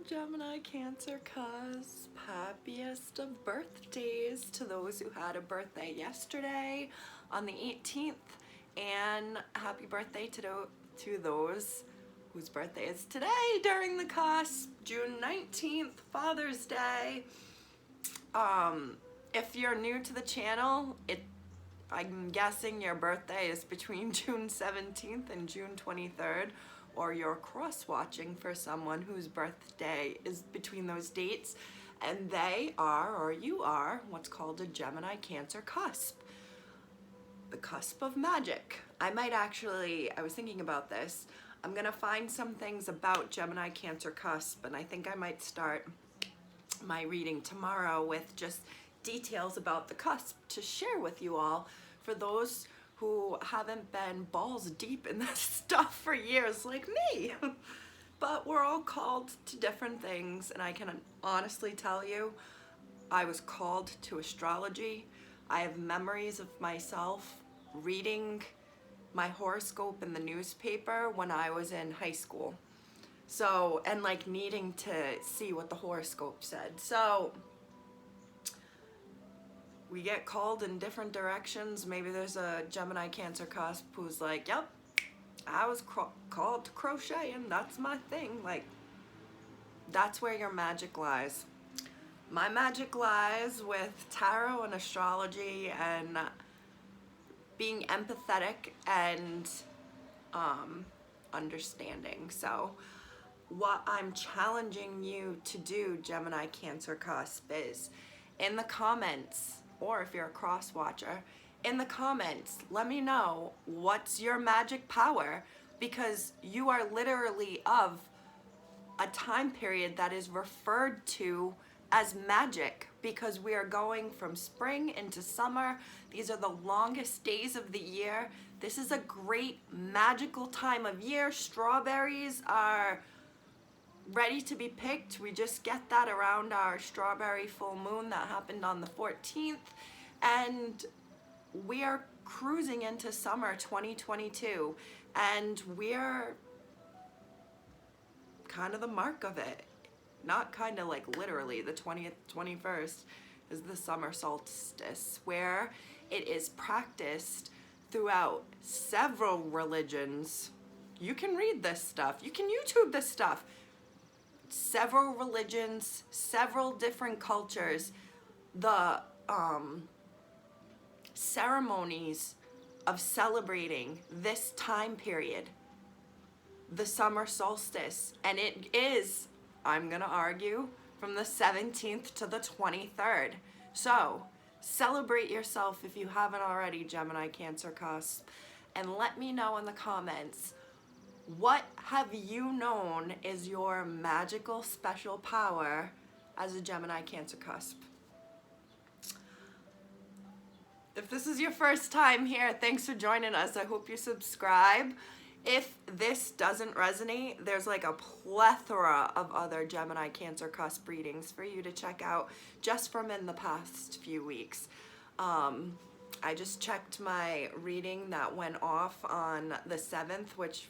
Gemini, Cancer, Cusp. Happiest of birthdays to those who had a birthday yesterday on the 18th, and happy birthday to those whose birthday is today during the cusp, June 19th, Father's Day. If you're new to the channel, I'm guessing your birthday is between June 17th and June 23rd, or you're cross-watching for someone whose birthday is between those dates, and they are, or you are, what's called a Gemini, Cancer cusp. The cusp of magic. I was thinking about this. I'm gonna find some things about Gemini, Cancer cusp, and I think I might start my reading tomorrow with just details about the cusp to share with you all for those who haven't been balls deep in this stuff for years like me. But we're all called to different things, and I can honestly tell you, I was called to astrology. I have memories of myself reading my horoscope in the newspaper when I was in high school. So, and like needing to see what the horoscope said. So, we get called in different directions. Maybe there's a Gemini, Cancer cusp who's like, yep, I was called to crochet and that's my thing. Like, that's where your magic lies. My magic lies with tarot and astrology and being empathetic and understanding. So what I'm challenging you to do, Gemini, Cancer cusp, is in the comments, or if you're a cross watcher, in the comments, let me know what's your magic power, because you are literally of a time period that is referred to as magic, because we are going from spring into summer. These are the longest days of the year. This is a great magical time of year. Strawberries are ready to be picked. We just get that around our strawberry full moon that happened on the 14th, and we are cruising into summer 2022, and we're kind of the mark of it. Not kind of, like literally, the 20th, 21st is the summer solstice, where it is practiced throughout several religions. You can read this stuff, you can YouTube this stuff. Several religions, several different cultures, the ceremonies of celebrating this time period, the summer solstice, and it is, I'm gonna argue, from the 17th to the 23rd. So celebrate yourself if you haven't already, Gemini, Cancer cusp, and let me know in the comments, what have you known is your magical special power as a Gemini, Cancer cusp? If this is your first time here, thanks for joining us. I hope you subscribe. If this doesn't resonate, there's like a plethora of other Gemini, Cancer cusp readings for you to check out just from in the past few weeks. I just checked my reading that went off on the 7th, which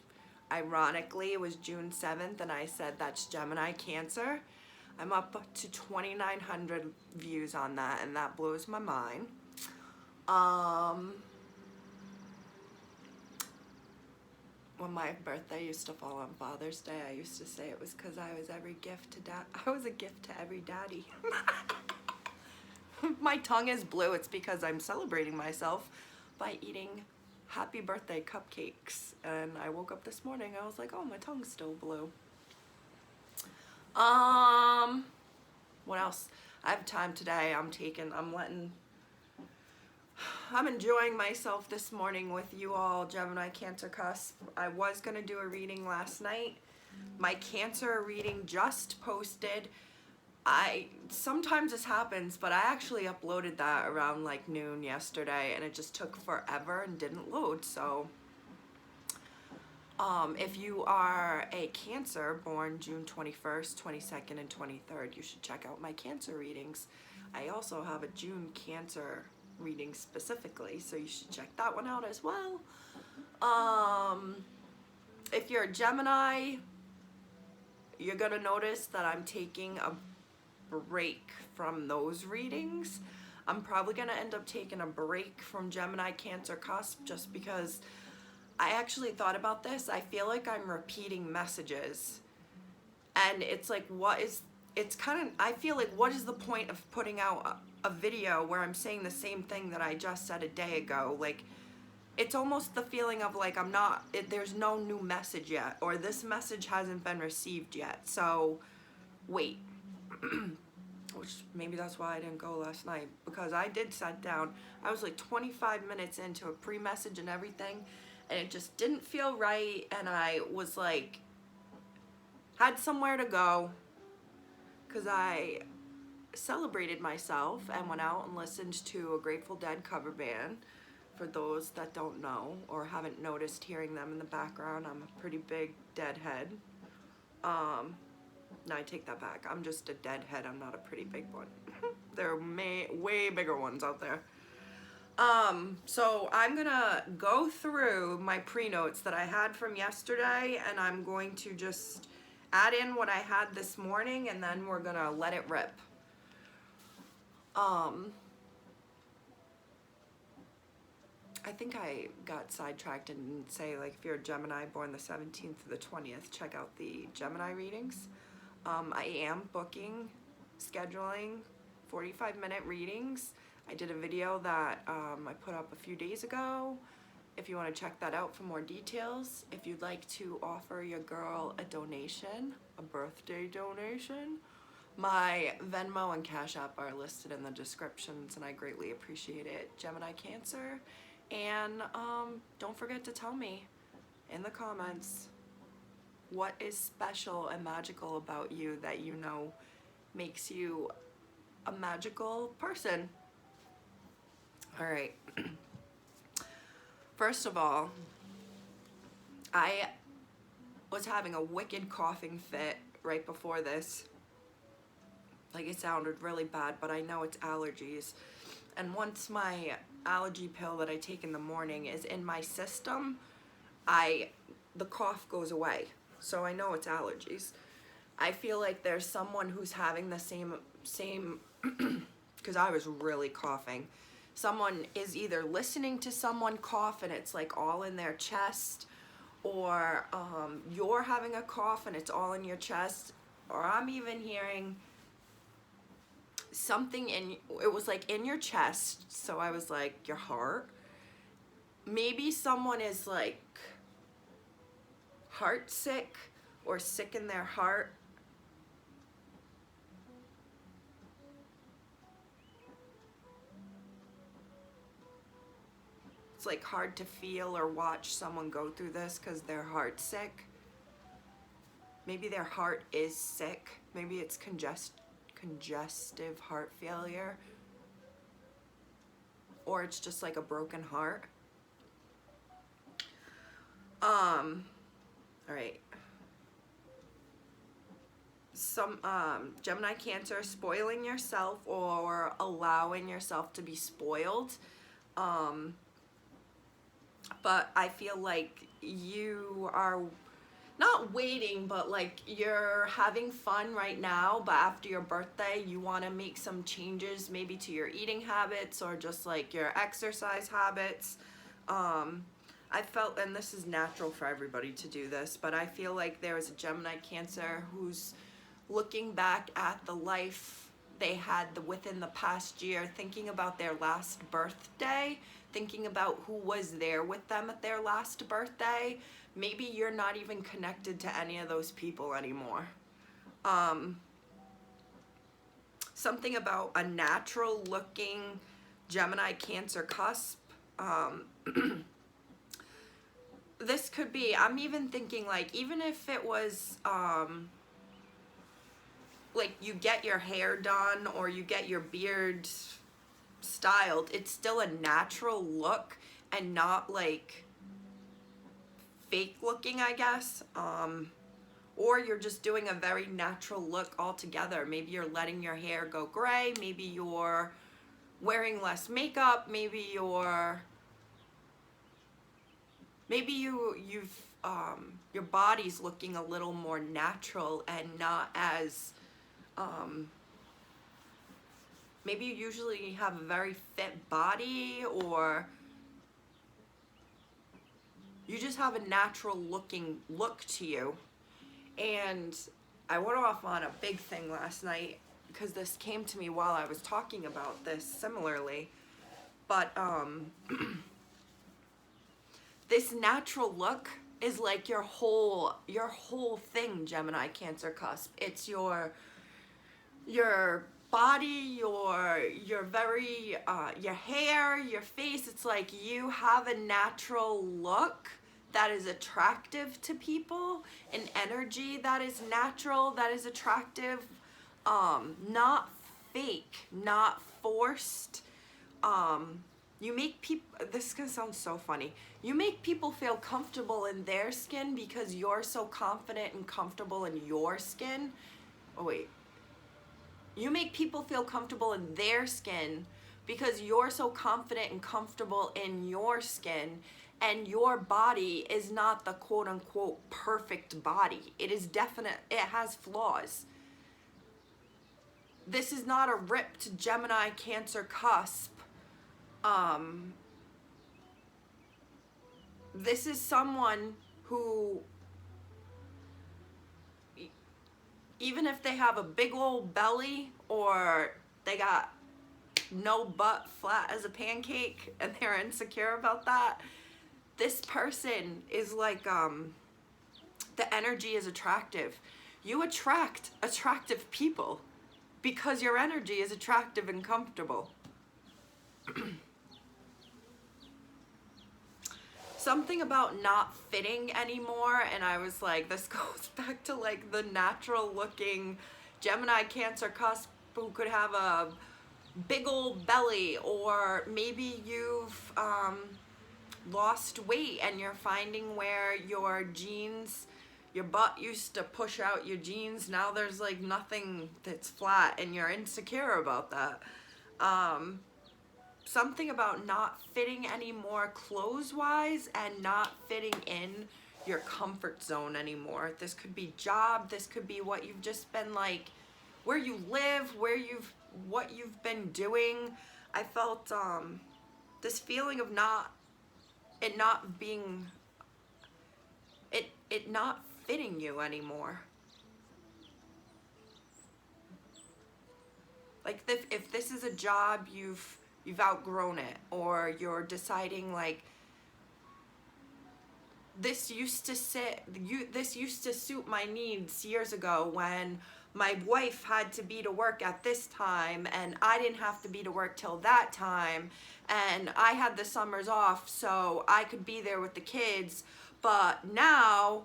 ironically, it was June 7th, and I said that's Gemini, Cancer. I'm up to 2,900 views on that, and that blows my mind. When my birthday used to fall on Father's Day, I used to say it was because I was a gift to every daddy. My tongue is blue. It's because I'm celebrating myself by eating happy birthday cupcakes, and I woke up this morning, I was like, oh, my tongue's still blue. What else? I have time today. I'm enjoying myself this morning with you all, Gemini, Cancer cusp. I was gonna do a reading last night. My Cancer reading just posted. Sometimes this happens, but I actually uploaded that around like noon yesterday, and it just took forever and didn't load. So if you are a Cancer born June 21st, 22nd, and 23rd, you should check out my Cancer readings. I also have a June Cancer reading specifically, so you should check that one out as well. If you're a Gemini, you're gonna notice that I'm taking a break from those readings. I'm probably gonna end up taking a break from Gemini, Cancer, Cusp, just because I actually thought about this. I feel like I'm repeating messages, and it's like, I feel like, what is the point of putting out a video where I'm saying the same thing that I just said a day ago? Like, it's almost the feeling of like there's no new message yet, or this message hasn't been received yet. So wait. Which maybe that's why I didn't go last night, because I did sit down. I was like 25 minutes into a pre-message and everything, and it just didn't feel right, and I was like, had somewhere to go, because I celebrated myself and went out and listened to a Grateful Dead cover band. For those that don't know or haven't noticed hearing them in the background, I'm a pretty big Deadhead. No, I take that back. I'm just a deadhead. I'm not a pretty big one. There are way bigger ones out there. So I'm gonna go through my pre-notes that I had from yesterday, and I'm going to just add in what I had this morning, and then we're gonna let it rip. I think I got sidetracked and didn't say, like, if you're a Gemini born the 17th to the 20th, check out the Gemini readings. I am scheduling 45-minute readings. I did a video that I put up a few days ago. If you want to check that out for more details. If you'd like to offer your girl a donation, a birthday donation, my Venmo and Cashapp are listed in the descriptions, and I greatly appreciate it. Gemini, Cancer. And don't forget to tell me in the comments what is special and magical about you that you know makes you a magical person. All right. First of all, I was having a wicked coughing fit right before this. Like, it sounded really bad, but I know it's allergies. And once my allergy pill that I take in the morning is in my system, the cough goes away. So I know it's allergies. I feel like there's someone who's having the same because I was really coughing. Someone is either listening to someone cough and it's like all in their chest, or you're having a cough and it's all in your chest, or I'm even hearing something it was like in your chest, so I was like, your heart. Maybe someone is like heart sick or sick in their heart. It's like hard to feel or watch someone go through this because their heart's sick. Maybe their heart is sick. Maybe it's congestive heart failure, or it's just like a broken heart. All right. Some Gemini, Cancer, spoiling yourself or allowing yourself to be spoiled. But I feel like you are not waiting, but like you're having fun right now, but after your birthday you want to make some changes, maybe to your eating habits or just like your exercise habits. I felt, and this is natural for everybody to do this, but I feel like there is a Gemini, Cancer who's looking back at the life they had within the past year, thinking about their last birthday, thinking about who was there with them at their last birthday. Maybe you're not even connected to any of those people anymore. Something about a natural looking Gemini, Cancer cusp. This could be, I'm even thinking like, even if it was like you get your hair done or you get your beard styled, it's still a natural look and not like fake looking, I guess. Or you're just doing a very natural look altogether. Maybe you're letting your hair go gray, maybe you're wearing less makeup, maybe you've your body's looking a little more natural and not as, maybe you usually have a very fit body, or you just have a natural looking look to you. And I went off on a big thing last night because this came to me while I was talking about this similarly. But this natural look is like your whole thing, Gemini, Cancer, Cusp. It's your body, your very your hair, your face. It's like you have a natural look that is attractive to people, an energy that is natural, that is attractive, not fake, not forced. You make people, this is gonna sound so funny, you make people feel comfortable in their skin because you're so confident and comfortable in your skin. Oh wait, you make people feel comfortable in their skin because you're so confident and comfortable in your skin, and your body is not the quote unquote perfect body. It is definite, it has flaws. This is not a ripped Gemini, Cancer, Cusp. This is someone who, even if they have a big old belly or they got no butt, flat as a pancake, and they're insecure about that, this person is like, the energy is attractive. You attract attractive people because your energy is attractive and comfortable. Something about not fitting anymore, and I was like, this goes back to like the natural looking Gemini, Cancer, Cusp who could have a big old belly, or maybe you've lost weight and you're finding where your jeans, your butt used to push out your jeans, now there's like nothing that's flat and you're insecure about that. Something about not fitting anymore clothes-wise and not fitting in your comfort zone anymore. This could be job, this could be what you've just been like, where you live, what you've been doing. I felt this feeling of not fitting you anymore. Like if this is a job you've outgrown it, or you're deciding like, this used to suit my needs years ago when my wife had to be to work at this time and I didn't have to be to work till that time, and I had the summers off so I could be there with the kids, but now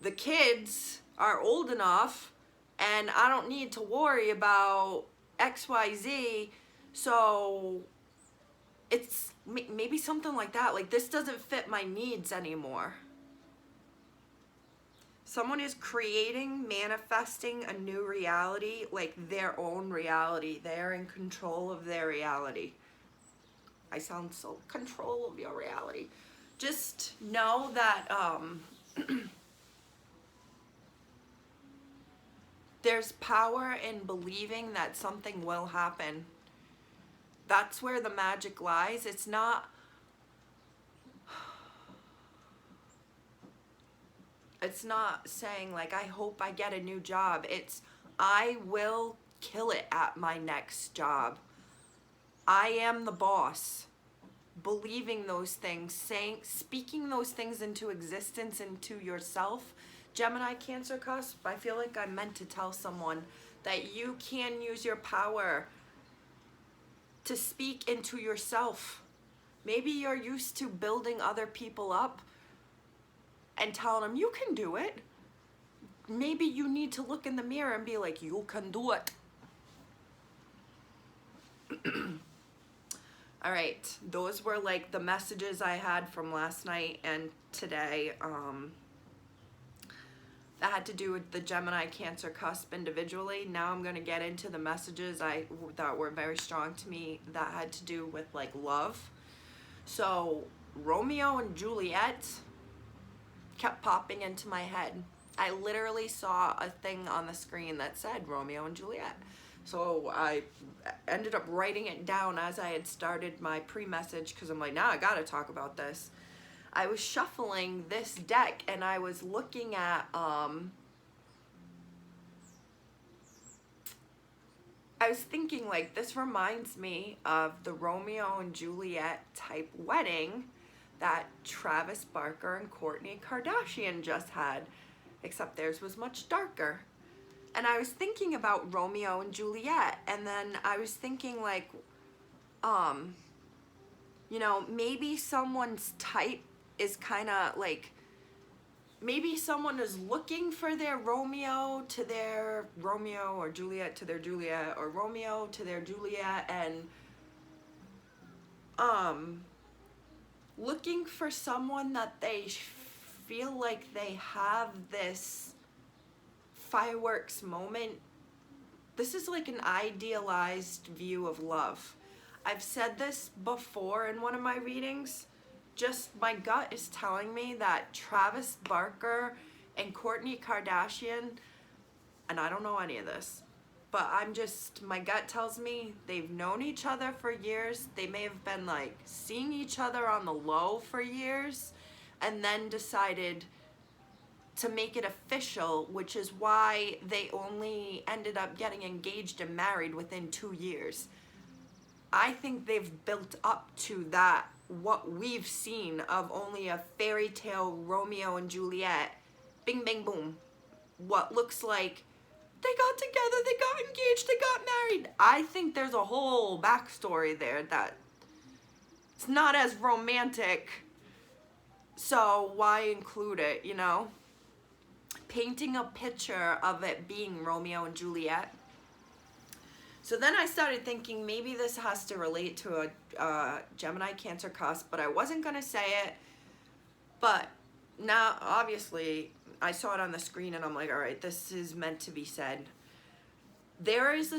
the kids are old enough and I don't need to worry about XYZ. So it's maybe something like that, like this doesn't fit my needs anymore. Someone is creating, manifesting a new reality, like their own reality. They're in control of their reality. I sound so, control of your reality. Just know that there's power in believing that something will happen. That's where the magic lies. It's not saying like, I hope I get a new job. It's, I will kill it at my next job. I am the boss. Believing those things, speaking those things into existence, into yourself. Gemini, Cancer, Cusp, I feel like I'm meant to tell someone that you can use your power to speak into yourself. Maybe you're used to building other people up and telling them you can do it. Maybe you need to look in the mirror and be like, you can do it. All right, those were like the messages I had from last night and today. That had to do with the Gemini, Cancer, Cusp individually. Now I'm going to get into the messages that were very strong to me that had to do with like love. So Romeo and Juliet, kept popping into my head. I literally saw a thing on the screen that said Romeo and Juliet. So I ended up writing it down as I had started my pre-message, because I'm like, now I gotta talk about this. I was shuffling this deck and I was looking at I was thinking, like, this reminds me of the Romeo and Juliet type wedding that Travis Barker and Kourtney Kardashian just had, except theirs was much darker. And I was thinking about Romeo and Juliet, and then I was thinking, like, you know, maybe someone's type is kind of like, maybe someone is looking for their Romeo to their Romeo, or Juliet to their Juliet, or Romeo to their Juliet, and looking for someone that they feel like they have this fireworks moment. This is like an idealized view of love. I've said this before in one of my readings. Just my gut is telling me that Travis Barker and Kourtney Kardashian, and I don't know any of this, but my gut tells me they've known each other for years. They may have been like seeing each other on the low for years, and then decided to make it official, which is why they only ended up getting engaged and married within 2 years. I think they've built up to that, what we've seen of only a fairy tale Romeo and Juliet, bing bang boom, what looks like they got together, they got engaged, they got married. I think there's a whole backstory there that it's not as romantic, so why include it, you know? Painting a picture of it being Romeo and Juliet. So then I started thinking maybe this has to relate to a Gemini Cancer cusp, but I wasn't going to say it. But now, obviously, I saw it on the screen and I'm like, all right, this is meant to be said. There is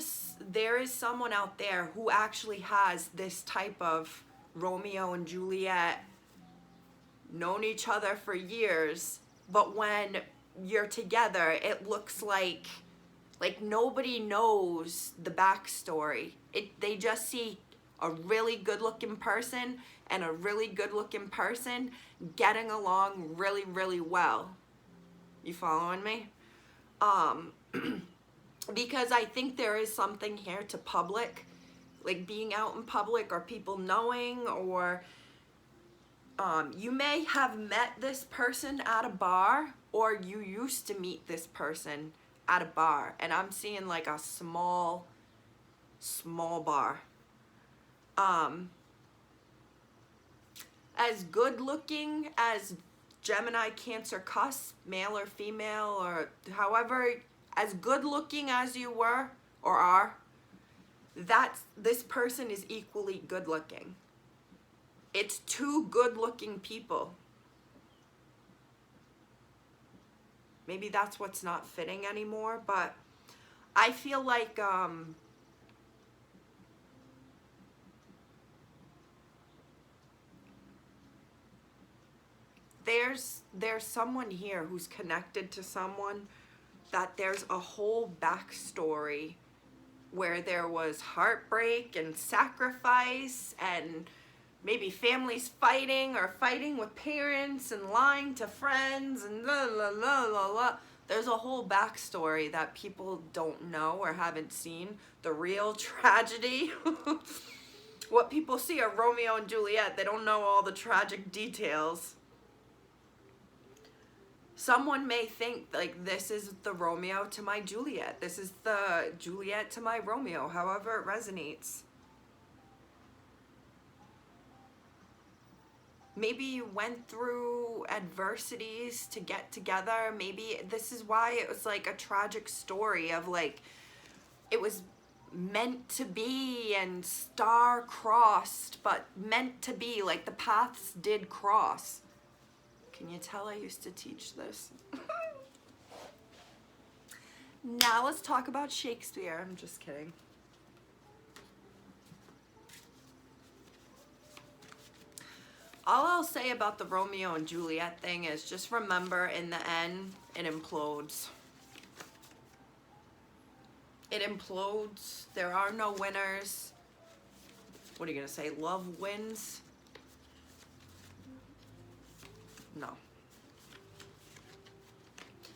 someone out there who actually has this type of Romeo and Juliet, known each other for years, but when you're together, it looks like nobody knows the backstory. They just see a really good-looking person and a really good-looking person getting along really, really well. You following me? Because I think there is something here to public, like being out in public, or people knowing, or you may have met this person at a bar, or you used to meet this person at a bar, and I'm seeing like a small bar. As good looking as Gemini Cancer cusp, male or female, or however, as good looking as you were or are, this person is equally good looking. It's two good looking people. Maybe that's what's not fitting anymore, but I feel like there's someone here who's connected to someone that there's a whole backstory where there was heartbreak and sacrifice, and maybe families fighting, or fighting with parents, and lying to friends, and la la la la la. There's a whole backstory that people don't know or haven't seen. The real tragedy. What people see are Romeo and Juliet. They don't know all the tragic details. Someone may think like this is the Romeo to my Juliet. This is the Juliet to my Romeo, however it resonates. Maybe you went through adversities to get together. Maybe this is why it was like a tragic story of like, it was meant to be and star-crossed, but meant to be, like the paths did cross. Can you tell I used to teach this? Now let's talk about Shakespeare. I'm just kidding. All I'll say about the Romeo and Juliet thing is just remember, in the end, it implodes. It implodes. There are no winners. What are you going to say? Love wins? No.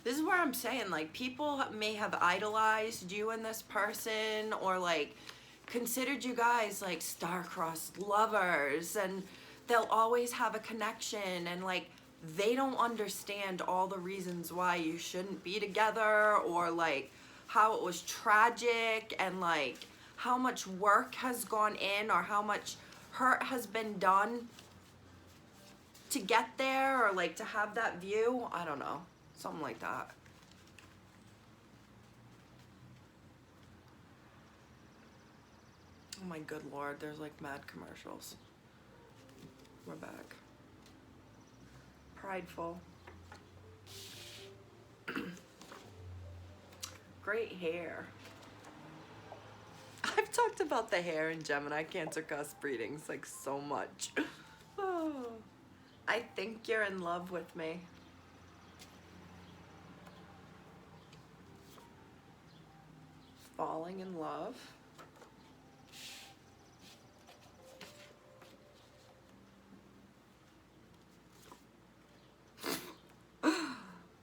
This is where I'm saying, like, people may have idolized you and this person, or like considered you guys like star-crossed lovers, and they'll always have a connection, and like they don't understand all the reasons why you shouldn't be together, or like how it was tragic, and like how much work has gone in, or how much hurt has been done to get there, or like to have that view. I don't know, something like that. Oh my good Lord, there's like mad commercials. We're back. Prideful. Great hair. I've talked about the hair in Gemini Cancer Cusp readings like so much. Oh, I think you're in love with me. Falling in love.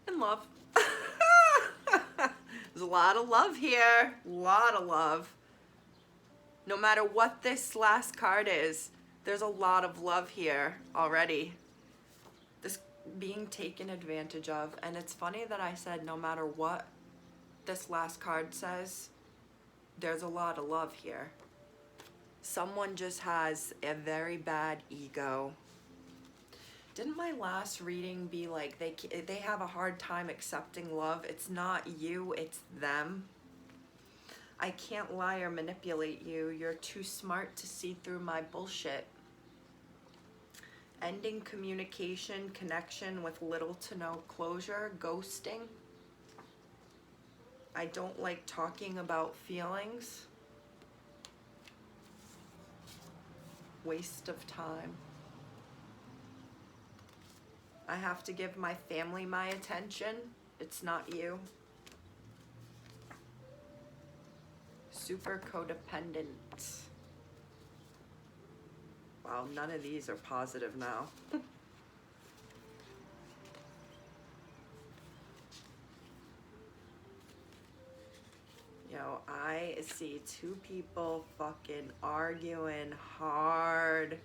In love. There's a lot of love here. A lot of love. No matter what this last card is, there's a lot of love here already. This being taken advantage of. And it's funny that I said no matter what this last card says, there's a lot of love here. Someone just has a very bad ego. Didn't my last reading be like they have a hard time accepting love? It's not you, it's them. I can't lie or manipulate you. You're too smart to see through my bullshit. Ending communication, connection with little to no closure, ghosting. I don't like talking about feelings. Waste of time. I have to give my family my attention. It's not you. Super codependent. Wow, none of these are positive now. Yo, I see two people fucking arguing hard.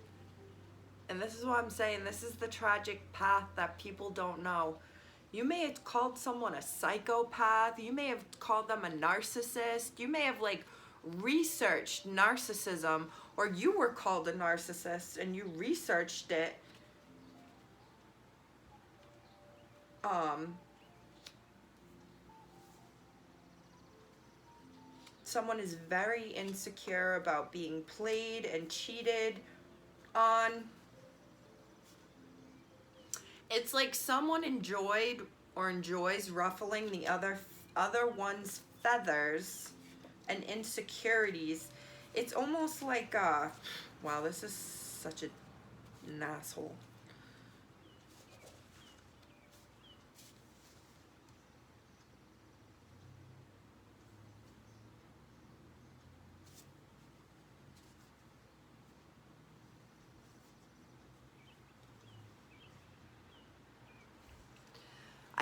And this is what I'm saying. This is the tragic path that people don't know. You may have called someone a psychopath. You may have called them a narcissist. You may have like researched narcissism, or you were called a narcissist and you researched it. Someone is very insecure about being played and cheated on. It's like someone enjoyed or enjoys ruffling the other one's feathers and insecurities. It's almost like, wow, this is such an asshole.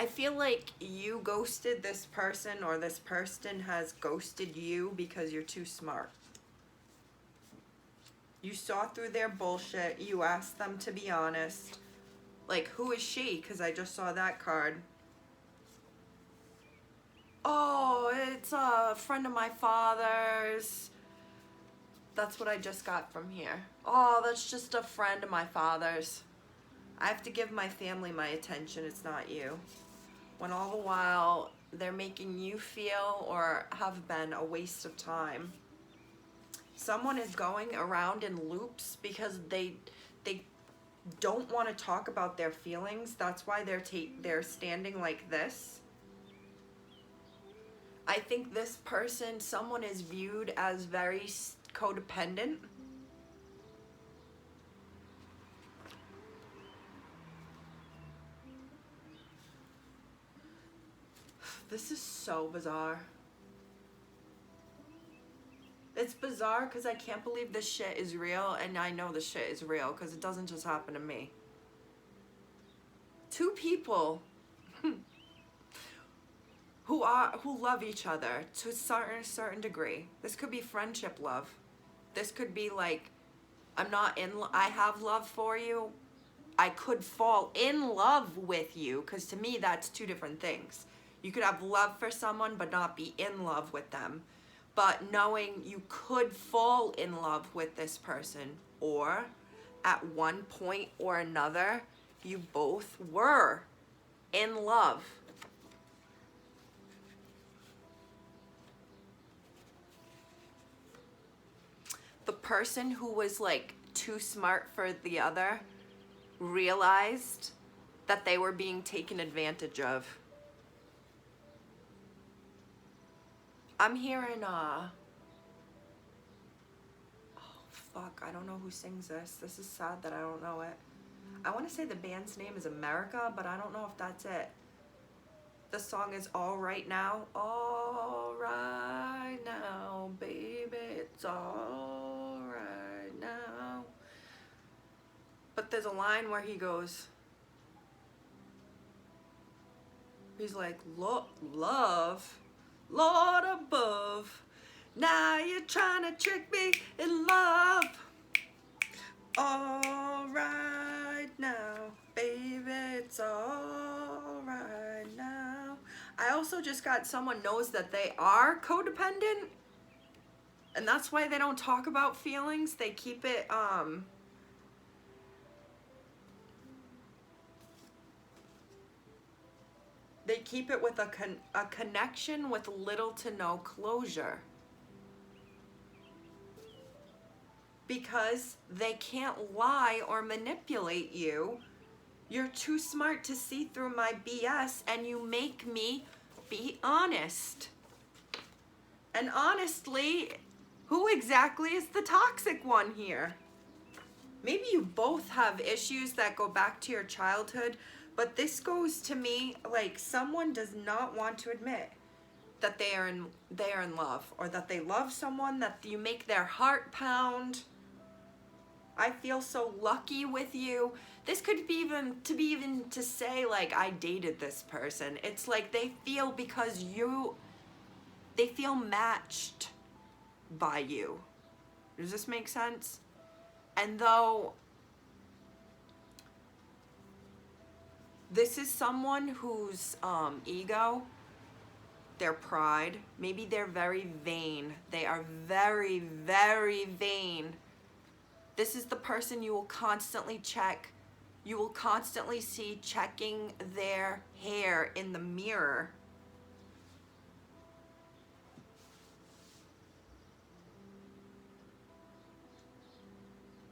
I feel like you ghosted this person, or this person has ghosted you because you're too smart. You saw through their bullshit. You asked them to be honest. Like, who is she? Because I just saw that card. Oh, it's a friend of my father's. That's what I just got from here. Oh, that's just a friend of my father's. I have to give my family my attention. It's not you. When all the while they're making you feel, or have been, a waste of time. Someone is going around in loops because they don't want to talk about their feelings. That's why they're standing like this. I think this person, someone is viewed as very codependent. This is so bizarre. It's bizarre because I can't believe this shit is real, and I know this shit is real because it doesn't just happen to me. Two people who love each other to a certain degree. This could be friendship love. This could be like, I have love for you. I could fall in love with you, because to me that's two different things. You could have love for someone but not be in love with them. But knowing you could fall in love with this person, or at one point or another, you both were in love. The person who was like too smart for the other realized that they were being taken advantage of. I'm hearing, oh fuck, I don't know who sings this. This is sad that I don't know it. I want to say the band's name is America, but I don't know if that's it. The song is All Right Now. All right now, baby, it's all right now. But there's a line where he goes, he's like, love, Lord above, now you're trying to trick me in love. All right now, baby, it's all right now. I also just got someone knows that they are codependent, and that's why they don't talk about feelings. They keep it, they keep it with a connection with little to no closure. Because they can't lie or manipulate you. You're too smart to see through my BS, and you make me be honest. And honestly, who exactly is the toxic one here? Maybe you both have issues that go back to your childhood, but this goes to me like someone does not want to admit that they are in love, or that they love someone, that you make their heart pound. I feel so lucky with you. This could be even to say like I dated this person. It's like they feel because they feel matched by you. Does this make sense? And though this is someone whose ego, their pride, maybe they're very vain. They are very, very vain. This is the person you will constantly check. You will constantly see checking their hair in the mirror.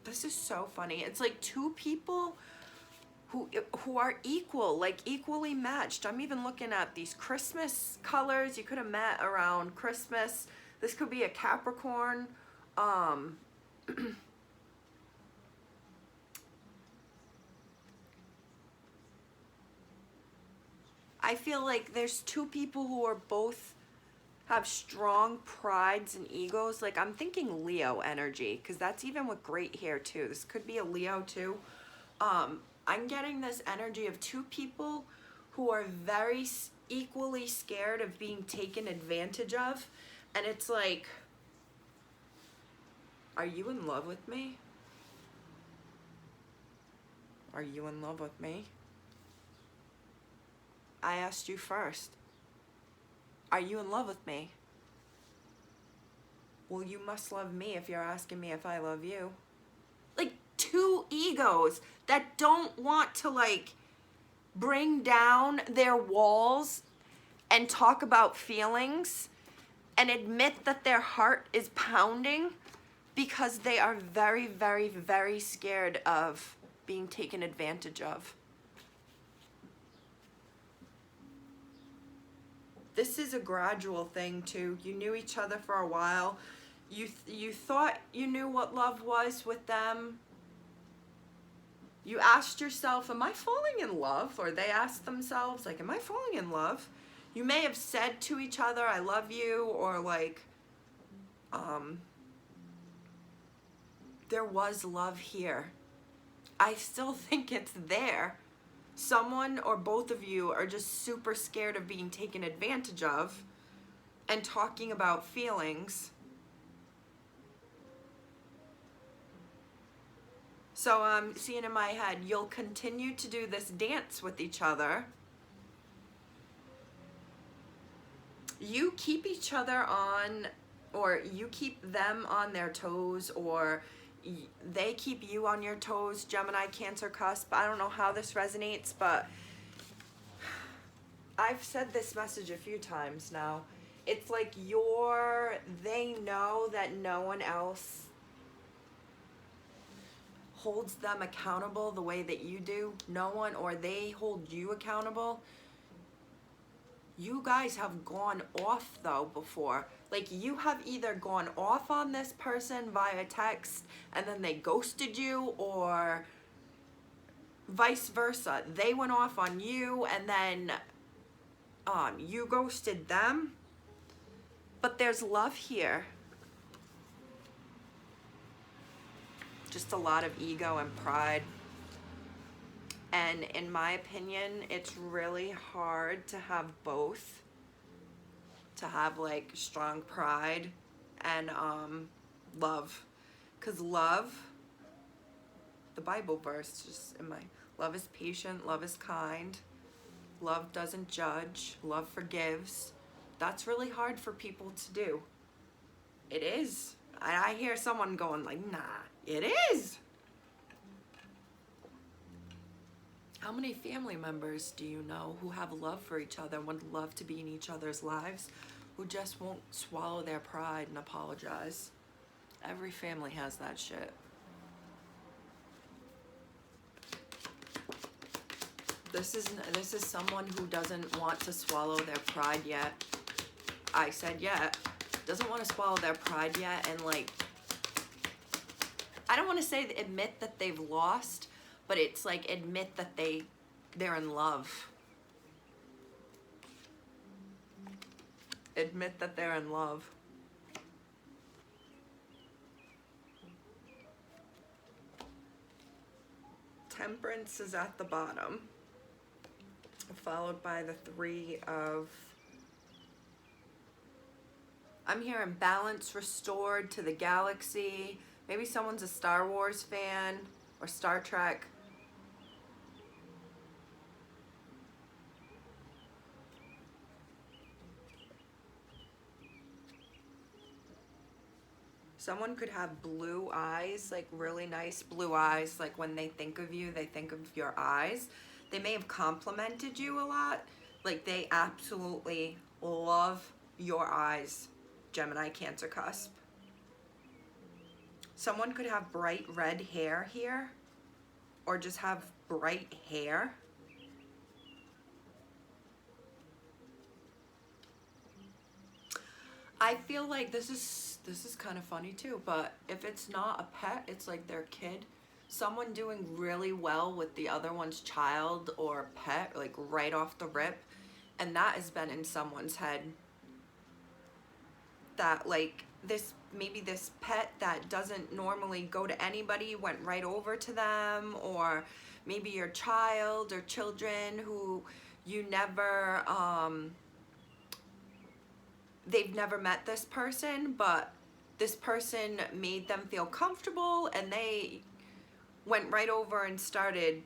This is so funny. It's like two people who are equal, like equally matched. I'm even looking at these Christmas colors. You could have met around Christmas. This could be a Capricorn. I feel like there's two people who are both have strong prides and egos. Like I'm thinking Leo energy, because that's even with great hair too. This could be a Leo too. I'm getting this energy of two people who are very equally scared of being taken advantage of. And it's like, are you in love with me? Are you in love with me? I asked you first. Are you in love with me? Well, you must love me if you're asking me if I love you. Like two egos that don't want to like bring down their walls and talk about feelings and admit that their heart is pounding because they are very, very, very scared of being taken advantage of. This is a gradual thing too. You knew each other for a while. You thought you knew what love was with them. You asked yourself, am I falling in love? Or they asked themselves, like, am I falling in love? You may have said to each other, I love you, or like, there was love here. I still think it's there. Someone or both of you are just super scared of being taken advantage of and talking about feelings. So I'm seeing in my head, you'll continue to do this dance with each other. You keep each other on, or you keep them on their toes, or they keep you on your toes, Gemini, Cancer, Cusp. I don't know how this resonates, but I've said this message a few times now. It's like they know that no one else holds them accountable the way that you do. No one, or they hold you accountable. You guys have gone off though before. Like, you have either gone off on this person via text and then they ghosted you, or vice versa. They went off on you and then you ghosted them. But there's love here. Just a lot of ego and pride. And in my opinion, it's really hard to have both. To have like strong pride and love. Because love, the Bible verse just in my, love is patient, love is kind, love doesn't judge, love forgives. That's really hard for people to do. It is. I hear someone going like, nah, it is. How many family members do you know who have love for each other and would love to be in each other's lives, who just won't swallow their pride and apologize? Every family has that shit. This is someone who doesn't want to swallow their pride yet. I said yet. Doesn't want to swallow their pride yet, and like, I don't want to say admit that they've lost, but it's like admit that they're in love. Admit that they're in love. Temperance is at the bottom, followed by the Three of... I'm hearing balance restored to the galaxy. Maybe someone's a Star Wars fan or Star Trek. Someone could have blue eyes, like really nice blue eyes. Like when they think of you, they think of your eyes. They may have complimented you a lot. Like they absolutely love your eyes, Gemini, Cancer, Cusp. Someone could have bright red hair here, or just have bright hair. I feel like this is kind of funny too, but if it's not a pet, it's like their kid. Someone doing really well with the other one's child or pet, like right off the rip, and that has been in someone's head. That like maybe this pet that doesn't normally go to anybody went right over to them, or maybe your child or children who you never they've never met this person, but this person made them feel comfortable and they went right over and started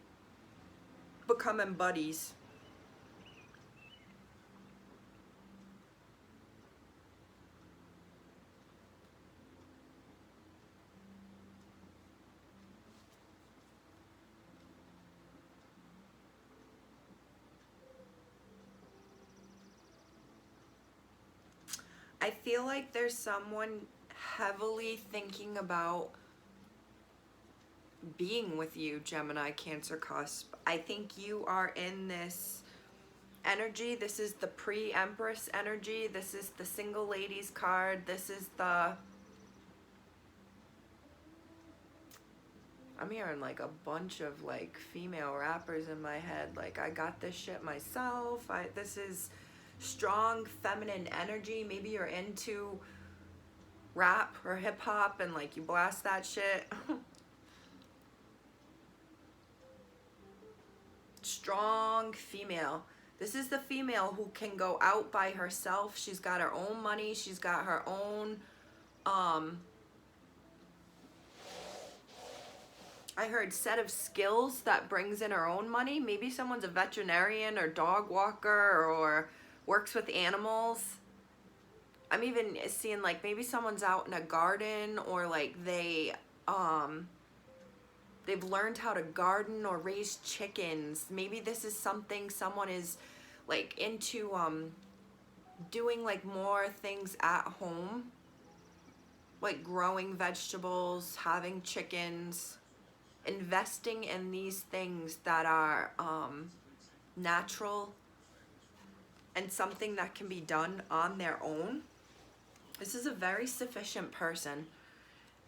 becoming buddies. I feel like there's someone heavily thinking about being with you, Gemini, Cancer, Cusp. I think you are in this energy. This is the pre-empress energy. This is the single ladies card. This is the... I'm hearing like a bunch of like female rappers in my head. Like, I got this shit myself. This is strong feminine energy. Maybe you're into rap or hip hop and like you blast that shit. Strong female. This is the female who can go out by herself. She's got her own money. She's got her own, I heard set of skills that brings in her own money. Maybe someone's a veterinarian or dog walker or works with animals. I'm even seeing like maybe someone's out in a garden, or like they've learned how to garden or raise chickens. Maybe this is something someone is like into doing like more things at home, like growing vegetables, having chickens, investing in these things that are natural and something that can be done on their own. This is a very sufficient person,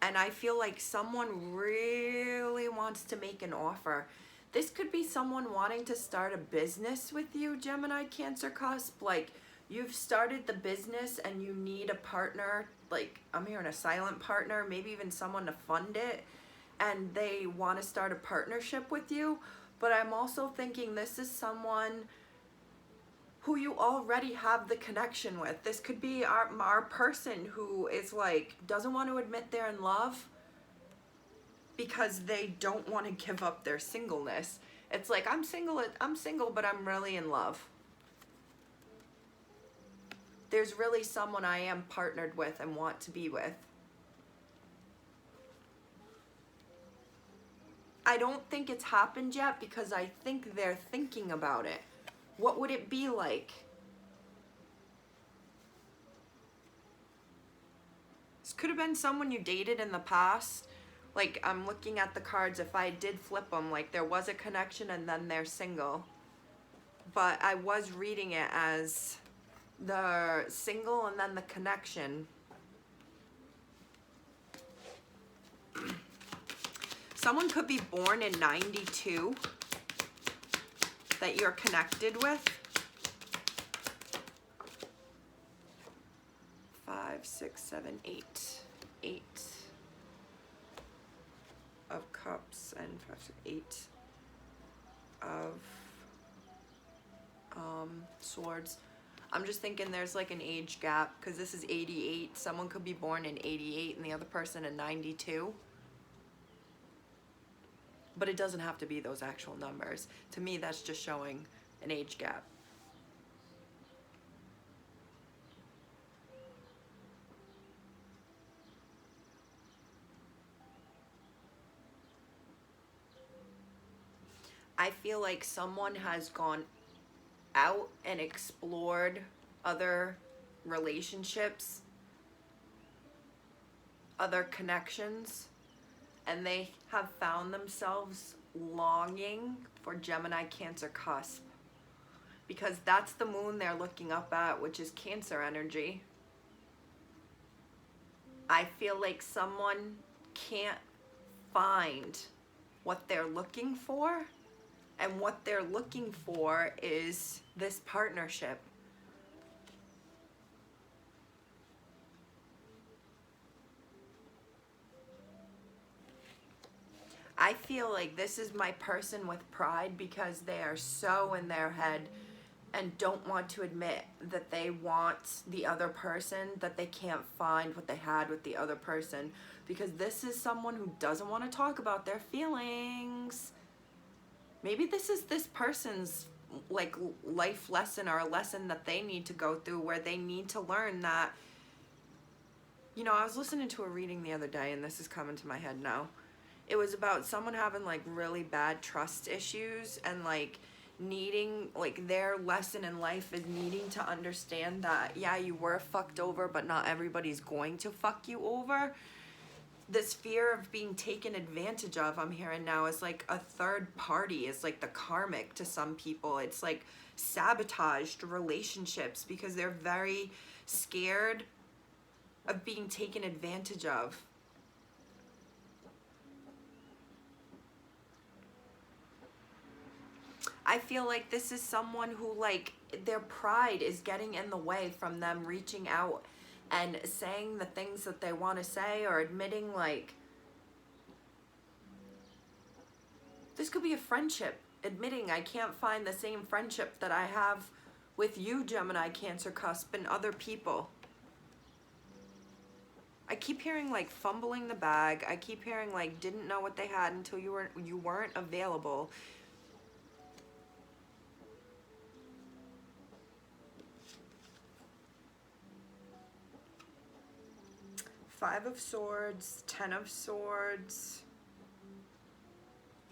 and I feel like someone really wants to make an offer. This could be someone wanting to start a business with you, Gemini, Cancer, Cusp. Like, you've started the business and you need a partner. Like, I'm hearing a silent partner, maybe even someone to fund it, and they want to start a partnership with you. But I'm also thinking this is someone who you already have the connection with. This could be our person who is like, doesn't want to admit they're in love because they don't want to give up their singleness. It's like, I'm single, but I'm really in love. There's really someone I am partnered with and want to be with. I don't think it's happened yet because I think they're thinking about it. What would it be like? This could have been someone you dated in the past. Like, I'm looking at the cards, if I did flip them, like there was a connection and then they're single. But I was reading it as the single and then the connection. Someone could be born in 92 that you're connected with. 5, 6, 7, 8. 8 of cups and 5, 6, 8 of swords. I'm just thinking there's like an age gap because this is 88. Someone could be born in 88 and the other person in 92. But it doesn't have to be those actual numbers. To me, that's just showing an age gap. I feel like someone has gone out and explored other relationships, other connections, and they have found themselves longing for Gemini, Cancer, Cusp, because that's the moon they're looking up at, which is Cancer energy. I feel like someone can't find what they're looking for, and what they're looking for is this partnership. I feel like this is my person with pride because they are so in their head and don't want to admit that they want the other person, that they can't find what they had with the other person, because this is someone who doesn't want to talk about their feelings. Maybe this is this person's like life lesson, or a lesson that they need to go through, where they need to learn that, you know, I was listening to a reading the other day, and this is coming to my head now. It was about someone having like really bad trust issues, and like needing, like their lesson in life is needing to understand that, yeah, you were fucked over, but not everybody's going to fuck you over. This fear of being taken advantage of, I'm hearing now, is like a third party, is like the karmic to some people. It's like sabotaged relationships because they're very scared of being taken advantage of. I feel like this is someone who like their pride is getting in the way from them reaching out and saying the things that they want to say, or admitting, like, this could be a friendship, admitting I can't find the same friendship that I have with you, Gemini, Cancer, Cusp, and other people. I keep hearing like fumbling the bag. I keep hearing like didn't know what they had until you weren't available. Five of Swords, 10 of Swords,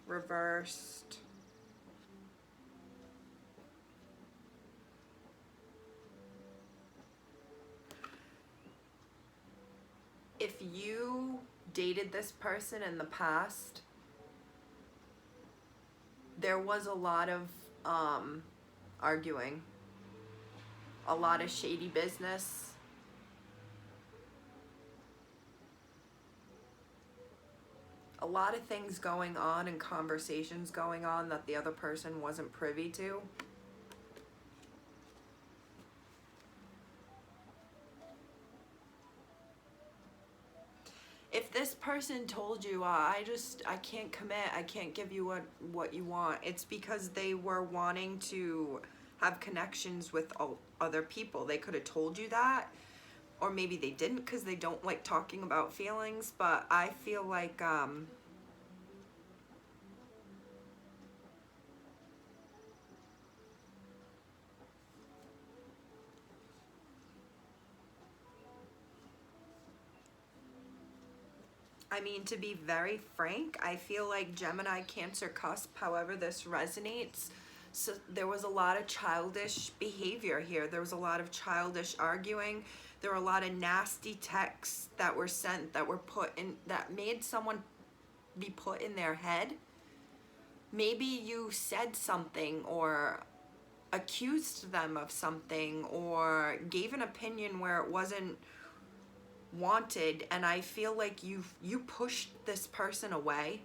reversed. If you dated this person in the past, there was a lot of arguing, a lot of shady business. A lot of things going on and conversations going on that the other person wasn't privy to. If this person told you, I can't commit, I can't give you what you want, it's because they were wanting to have connections with other people. They could have told you that, or maybe they didn't because they don't like talking about feelings, but I feel like I mean, to be very frank, I feel like Gemini, Cancer, Cusp, however this resonates, so there was a lot of childish behavior here. There was a lot of childish arguing. There were a lot of nasty texts that were sent, that were put in, that made someone be put in their head. Maybe you said something or accused them of something or gave an opinion where it wasn't wanted, and I feel like you pushed this person away.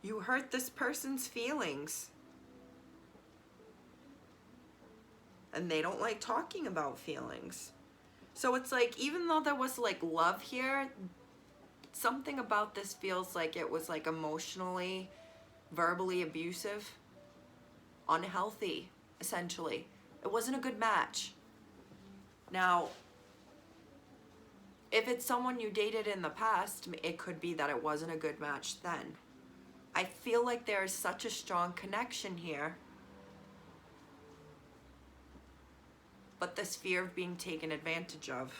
You hurt this person's feelings. And they don't like talking about feelings. So it's like, even though there was like love here, something about this feels like it was like emotionally, verbally abusive, unhealthy, essentially. It wasn't a good match. Now, if it's someone you dated in the past, it could be that it wasn't a good match then. I feel like there is such a strong connection here. But this fear of being taken advantage of.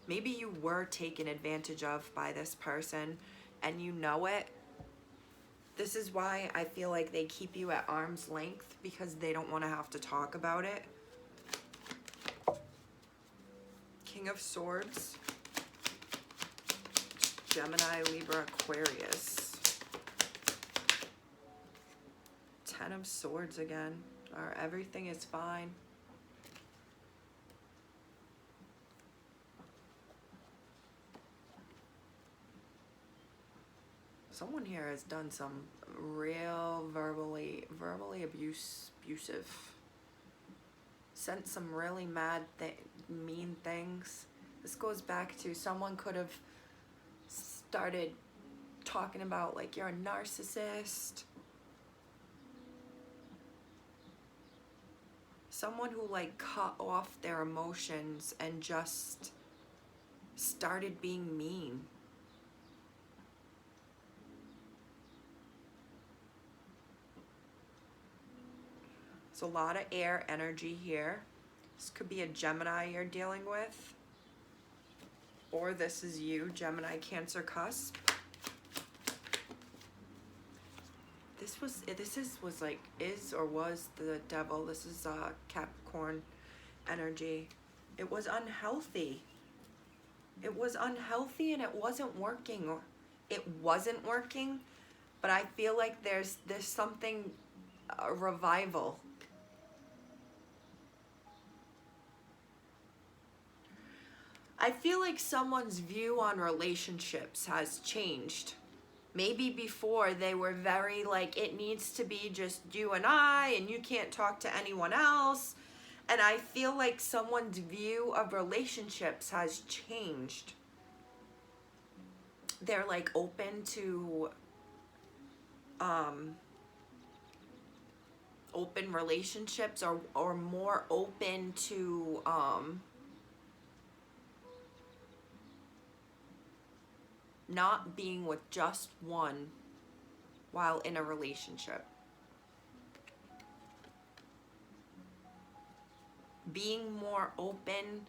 Maybe you were taken advantage of by this person and you know it. This is why I feel like they keep you at arm's length, because they don't want to have to talk about it. King of Swords, Gemini, Libra, Aquarius. 10 of Swords again. Everything is fine. Someone here has done some real verbally abusive. Sent some really mean things. This goes back to someone could have started talking about like you're a narcissist. Someone who like cut off their emotions and just started being mean. There's a lot of air energy here. This could be a Gemini you're dealing with. Or this is you, Gemini, Cancer, Cusp. This was like, is or was the devil. This is Capricorn energy. It was unhealthy. It was unhealthy and it wasn't working. It wasn't working, but I feel like there's something, a revival. I feel like someone's view on relationships has changed. Maybe before they were very like, it needs to be just you and I, and you can't talk to anyone else. And I feel like someone's view of relationships has changed. They're like open to open relationships, or more open to not being with just one while in a relationship. Being more open,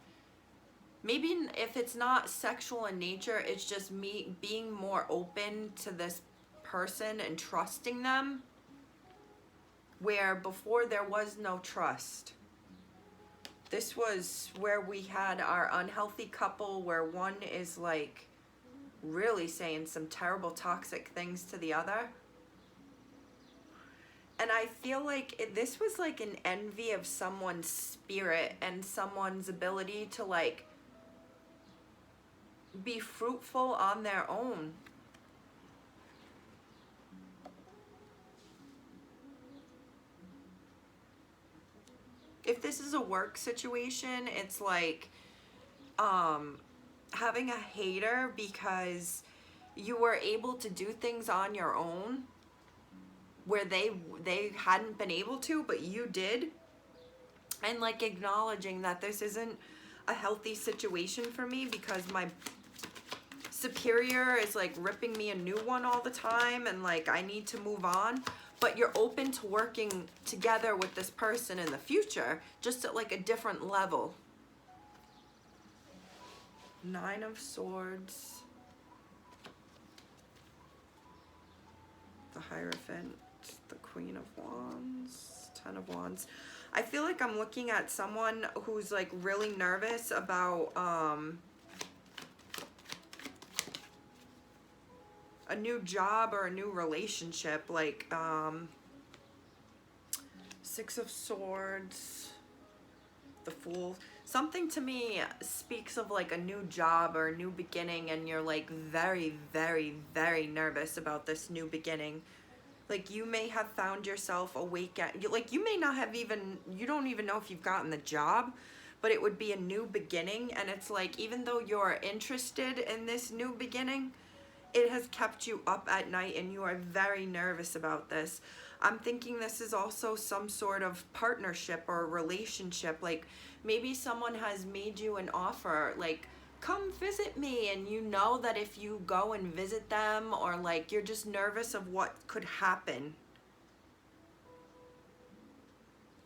maybe if it's not sexual in nature, it's just me being more open to this person and trusting them, where before there was no trust. This was where we had our unhealthy couple, where one is like really saying some terrible toxic things to the other. And I feel like this was like an envy of someone's spirit and someone's ability to like be fruitful on their own. If this is a work situation, it's like having a hater because you were able to do things on your own where they hadn't been able to, but you did. And like acknowledging that this isn't a healthy situation for me because my superior is like ripping me a new one all the time, and like I need to move on. But you're open to working together with this person in the future, just at like a different level. 9 of Swords, the Hierophant, the Queen of Wands, 10 of Wands. I feel like I'm looking at someone who's like really nervous about a new job or a new relationship, like 6 of Swords, the Fool. Something to me speaks of like a new job or a new beginning, and you're like very, very, very nervous about this new beginning. Like you may have found yourself awake at, like you may not have even, you don't even know if you've gotten the job, but it would be a new beginning. And it's like, even though you're interested in this new beginning, it has kept you up at night and you are very nervous about this. I'm thinking this is also some sort of partnership or relationship. Like maybe someone has made you an offer, like, come visit me, and you know that if you go and visit them, or like you're just nervous of what could happen.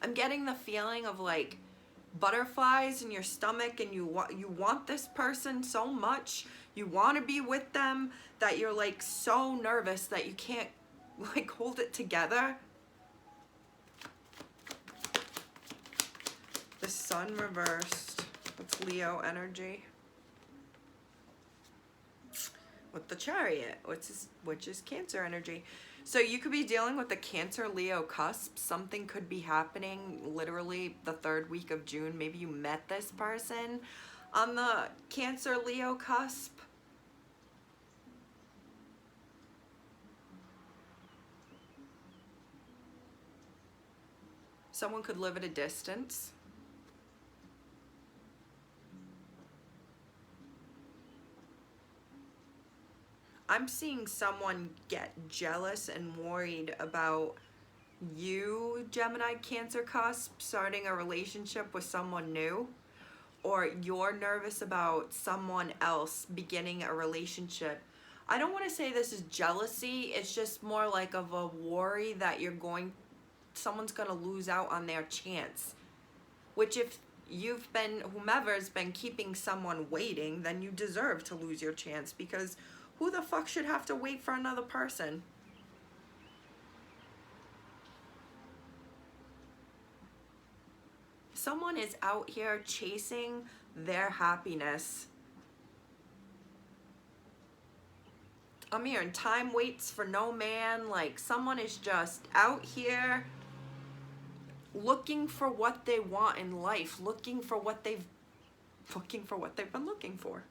I'm getting the feeling of like butterflies in your stomach, and you want this person so much, you want to be with them, that you're like so nervous that you can't like hold it together. The Sun reversed. That's Leo energy. With the Chariot, which is Cancer energy. So you could be dealing with the Cancer Leo cusp. Something could be happening literally the 3rd week of June. Maybe you met this person on the Cancer Leo cusp. Someone could live at a distance. I'm seeing someone get jealous and worried about you, Gemini, Cancer cusp, starting a relationship with someone new, or you're nervous about someone else beginning a relationship. I don't want to say this is jealousy. It's just more like of a worry that someone's going to lose out on their chance, which if whomever's been keeping someone waiting, then you deserve to lose your chance, because who the fuck should have to wait for another person? Someone is out here chasing their happiness. I'm hearing time waits for no man. Like someone is just out here looking for what they want in life, looking for what they've looking for what they've been looking for.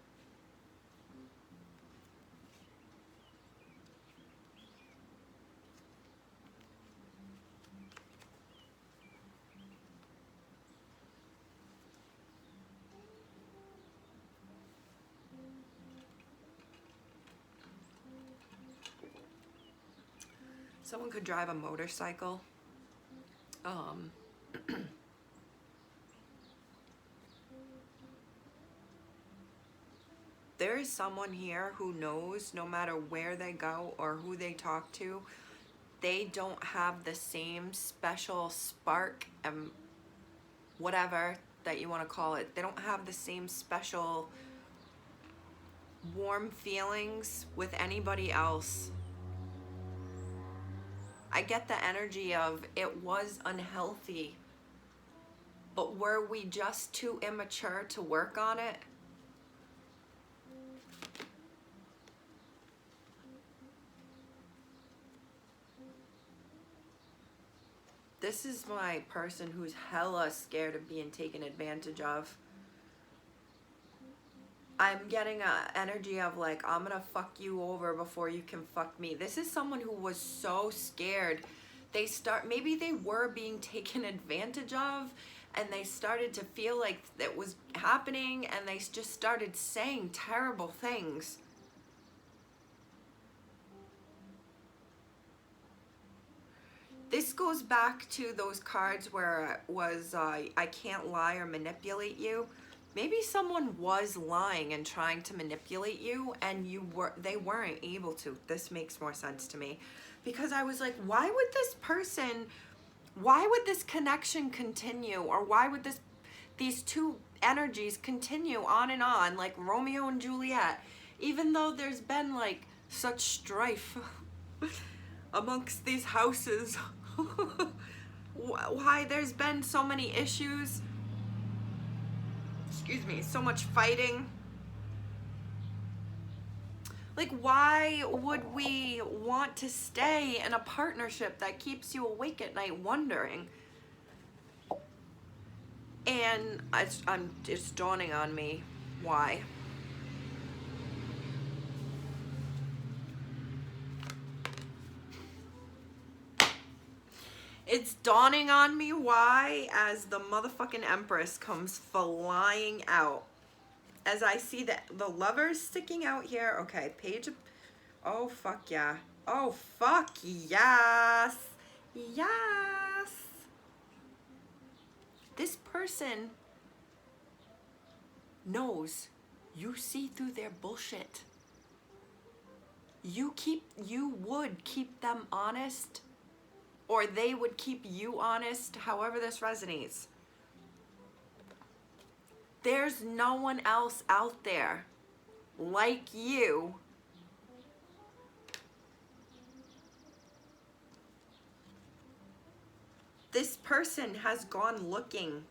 Someone could drive a motorcycle. There is someone here who knows no matter where they go or who they talk to, they don't have the same special spark and whatever that you want to call it. They don't have the same special warm feelings with anybody else. I get the energy of it was unhealthy, but were we just too immature to work on it? This is my person who's hella scared of being taken advantage of. I'm getting an energy of like, I'm gonna fuck you over before you can fuck me. This is someone who was so scared. Maybe they were being taken advantage of and they started to feel like that was happening and they just started saying terrible things. This goes back to those cards where it was, I can't lie or manipulate you. Maybe someone was lying and trying to manipulate you and they weren't able to. This makes more sense to me. Because I was like, why would this connection continue? Or why would these two energies continue on and on like Romeo and Juliet? Even though there's been like such strife amongst these houses. Why there's been so many issues, excuse me, so much fighting. Like, why would we want to stay in a partnership that keeps you awake at night wondering? And it's dawning on me why. It's dawning on me why as the motherfucking Empress comes flying out. As I see the lovers sticking out here. Okay, page of... Oh, fuck yeah. Oh, fuck yes. Yes. This person knows you see through their bullshit. You would keep them honest, or they would keep you honest, however this resonates. There's no one else out there like you this person has gone looking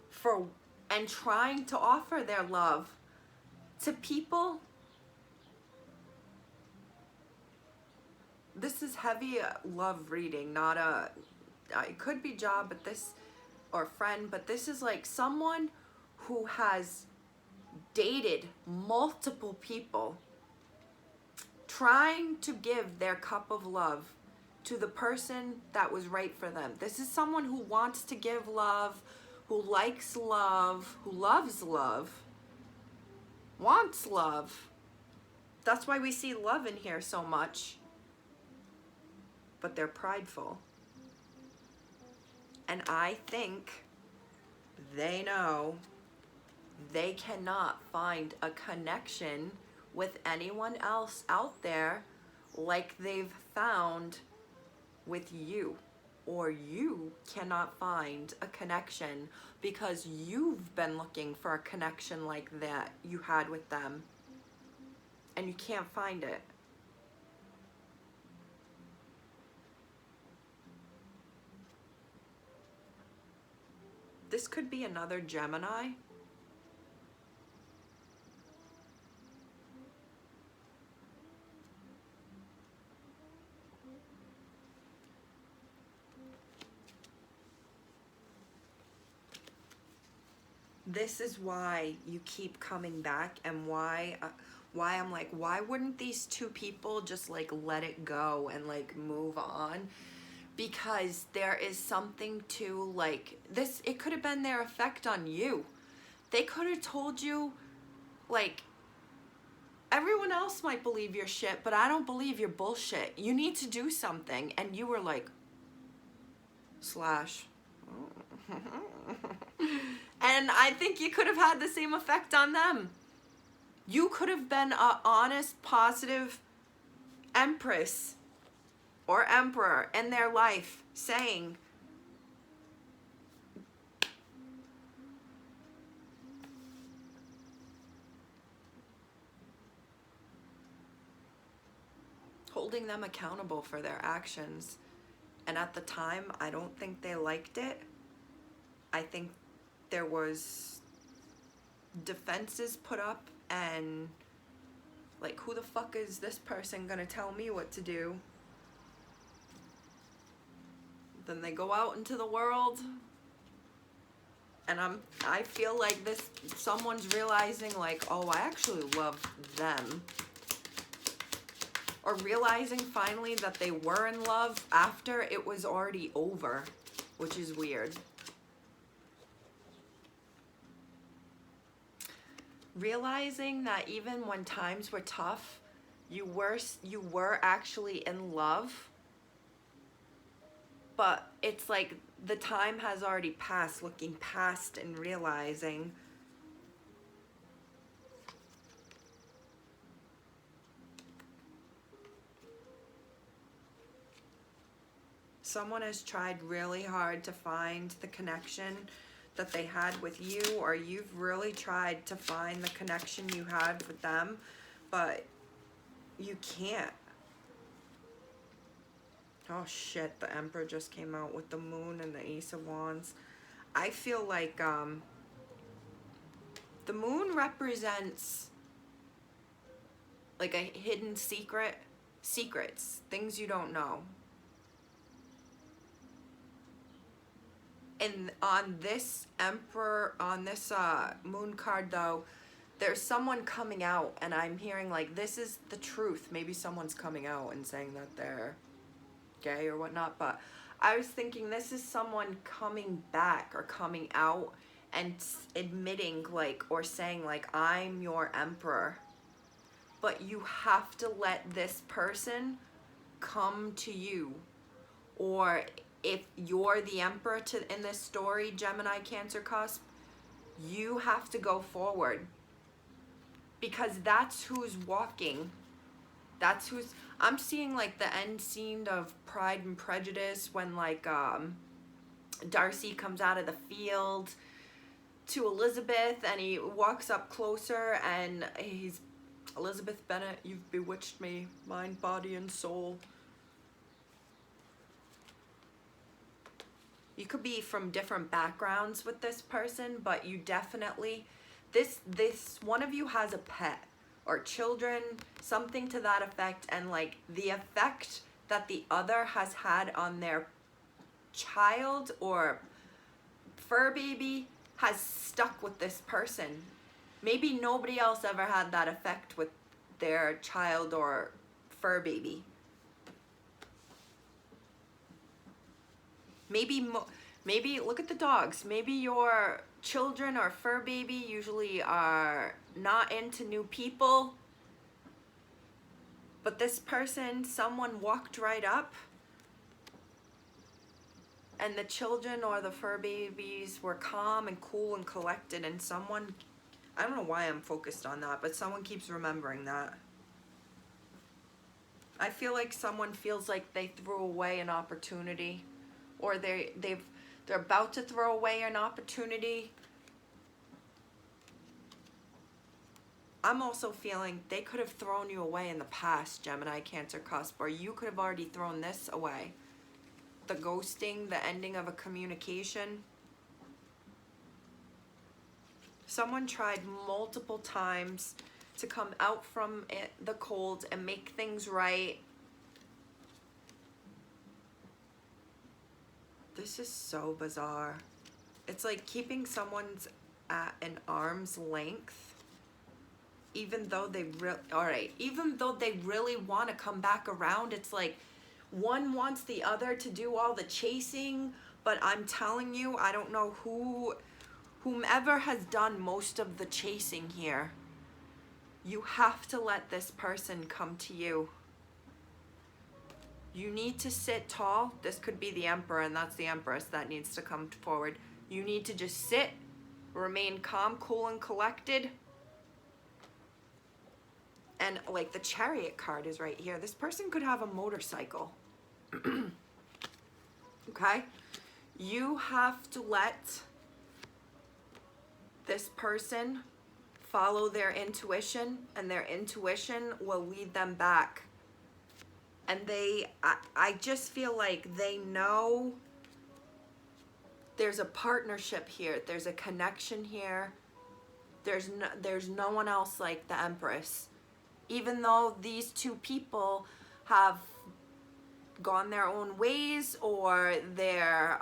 for and trying to offer their love to people. This is heavy love reading, not it could be job, but this, or friend, but this is like someone who has dated multiple people, trying to give their cup of love to the person that was right for them. This is someone who wants to give love, who likes love, who loves love, wants love. That's why we see love in here so much. But they're prideful. And I think they know they cannot find a connection with anyone else out there like they've found with you. Or you cannot find a connection because you've been looking for a connection like that you had with them. And you can't find it. This could be another Gemini. this is why you keep coming back, and why I'm like, why wouldn't these two people just like let it go and like move on? Because there is something to like this. It could have been their effect on you. They could have told you, like, everyone else might believe your shit, but I don't believe your bullshit. You need to do something. And you were like, slash. And I think you could have had the same effect on them. You could have been an honest, positive empress or emperor in their life, saying, holding them accountable for their actions. And at the time, I don't think they liked it. I think there was defenses put up, and like, who the fuck is this person gonna tell me what to do? Then they go out into the world, and I feel like someone's realizing like, oh, I actually love them. Or realizing finally that they were in love after it was already over, which is weird. Realizing that even when times were tough, you were actually in love. But it's like the time has already passed, looking past and realizing someone has tried really hard to find the connection that they had with you, or you've really tried to find the connection you had with them, but you can't. Oh shit, the Emperor just came out with the Moon and the Ace of Wands. I feel like the Moon represents like a hidden secrets, things you don't know. And on this Emperor, on this Moon card though, there's someone coming out, and I'm hearing like, this is the truth. Maybe someone's coming out and saying that they're gay or whatnot, but I was thinking this is someone coming back or coming out and admitting like, or saying like, I'm your emperor. But you have to let this person come to you. Or if you're the emperor in this story, Gemini, Cancer, Cusp, you have to go forward, because that's who's walking. That's who's, I'm seeing like the end scene of Pride and Prejudice when like Darcy comes out of the field to Elizabeth, and he walks up closer and he's, Elizabeth Bennet, you've bewitched me, mind, body, and soul. You could be from different backgrounds with this person, but you definitely, this one of you has a pet or children, something to that effect, and like the effect that the other has had on their child or fur baby has stuck with this person. Maybe nobody else ever had that effect with their child or fur baby. Maybe look at the dogs. Maybe your children or fur baby usually are not into new people, but this person, someone walked right up, and the children or the fur babies were calm and cool and collected, and someone, I don't know why I'm focused on that, but someone keeps remembering that. I feel like someone feels like they threw away an opportunity, or they're about to throw away an opportunity. I'm also feeling they could have thrown you away in the past, Gemini, Cancer, Cusp, or you could have already thrown this away. The ghosting, the ending of a communication. Someone tried multiple times to come out from the cold and make things right. This is so bizarre. It's like keeping someone's at an arm's length, even though they even though they really want to come back around. It's like one wants the other to do all the chasing, but I'm telling you, I don't know whomever has done most of the chasing here, you have to let this person come to you. You need to sit tall. This could be the Emperor, and that's the Empress that needs to come forward. You need to just sit, remain calm, cool, and collected. And like the Chariot card is right here. This person could have a motorcycle. Okay? You have to let this person follow their intuition, and their intuition will lead them back. And I just feel like they know there's a partnership here. There's a connection here. There's no one else like the Empress. Even though these two people have gone their own ways, or they're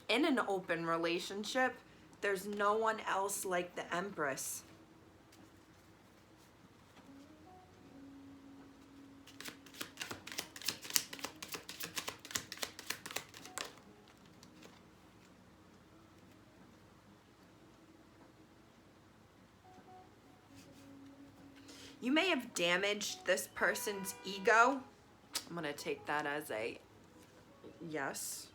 in an open relationship, there's no one else like the Empress. You may have damaged this person's ego. I'm going to take that as a yes.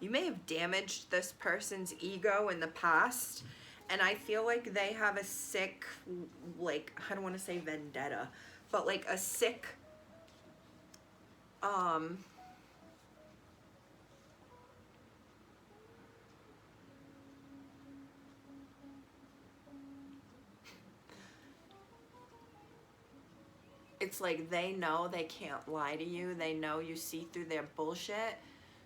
You may have damaged this person's ego in the past, and I feel like they have a sick, like, I don't want to say vendetta, but like a sick, it's like they know they can't lie to you. They know you see through their bullshit.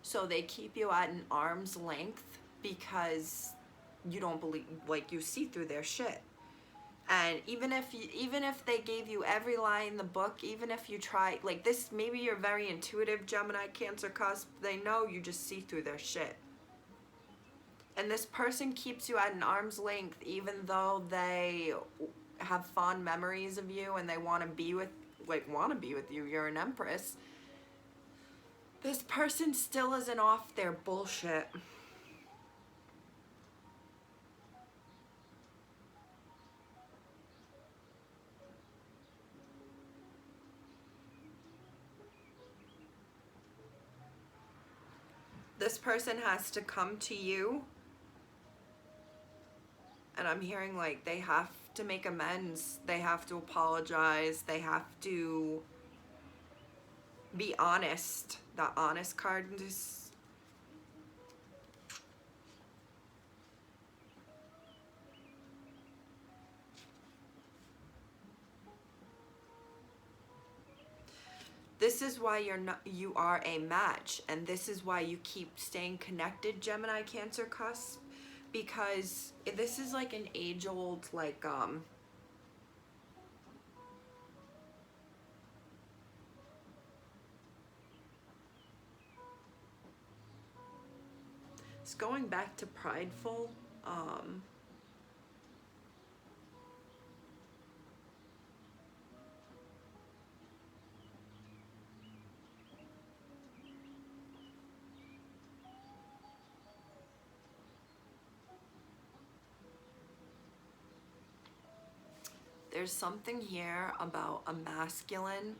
So they keep you at an arm's length because you don't believe, like, you see through their shit. And even if they gave you every lie in the book, even if you try, like this, maybe you're very intuitive, Gemini, Cancer, Cusp, they know you just see through their shit. And this person keeps you at an arm's length even though they have fond memories of you and they want to be with you. You're an Empress. This person still isn't off their bullshit. This person has to come to you, and I'm hearing like they have to make amends, they have to apologize, they have to be honest. The honest card just, this is why you are a match, and this is why you keep staying connected, Gemini, Cancer, Cusp, because this is like an age-old, like, it's going back to prideful, there's something here about a masculine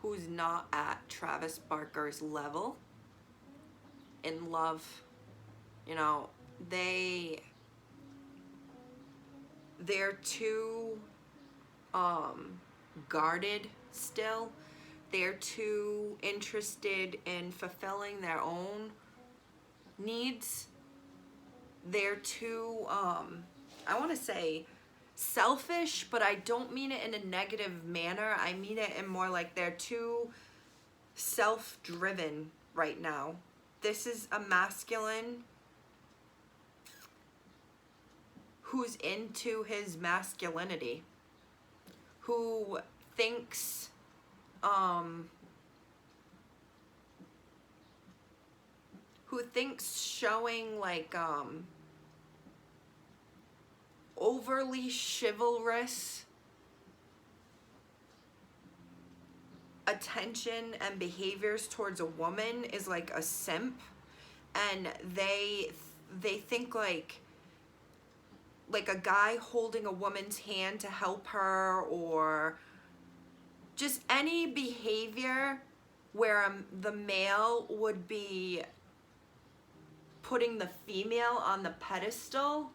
who's not at Travis Barker's level in love. You know, they're too guarded still. They're too interested in fulfilling their own needs. They're too, I want to say selfish, but I don't mean it in a negative manner. I mean it in more like they're too self-driven right now. This is a masculine who's into his masculinity, who thinks who thinks showing like overly chivalrous attention and behaviors towards a woman is like a simp, and they think like a guy holding a woman's hand to help her, or just any behavior where the male would be putting the female on the pedestal,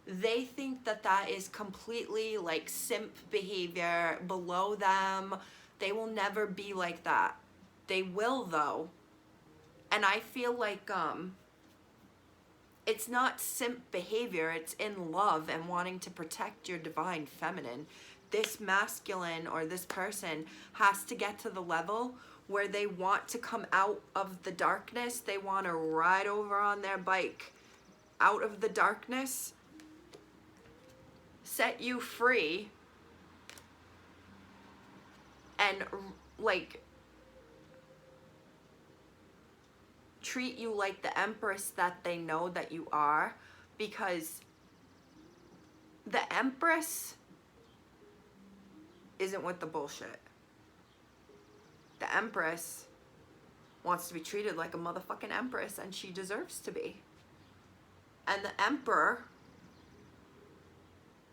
they think that that is completely like simp behavior, below them. They will never be like that. They will though. And I feel like it's not simp behavior, it's in love and wanting to protect your divine feminine. This masculine or this person has to get to the level where they want to come out of the darkness. They want to ride over on their bike out of the darkness, set you free, and like treat you like the empress that they know that you are, because the empress isn't with the bullshit. The empress wants to be treated like a motherfucking empress, and she deserves to be. And the emperor,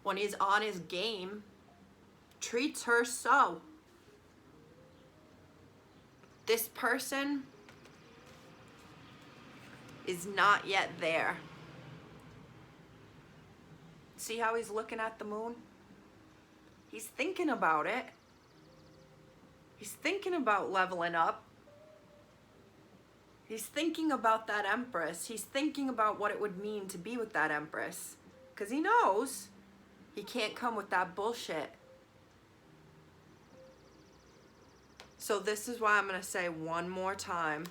when he's on his game, treats her so. This person is not yet there. See how he's looking at the moon? He's thinking about it. He's thinking about leveling up. He's thinking about that empress. He's thinking about what it would mean to be with that empress. Because he knows he can't come with that bullshit. So this is why I'm going to say one more time.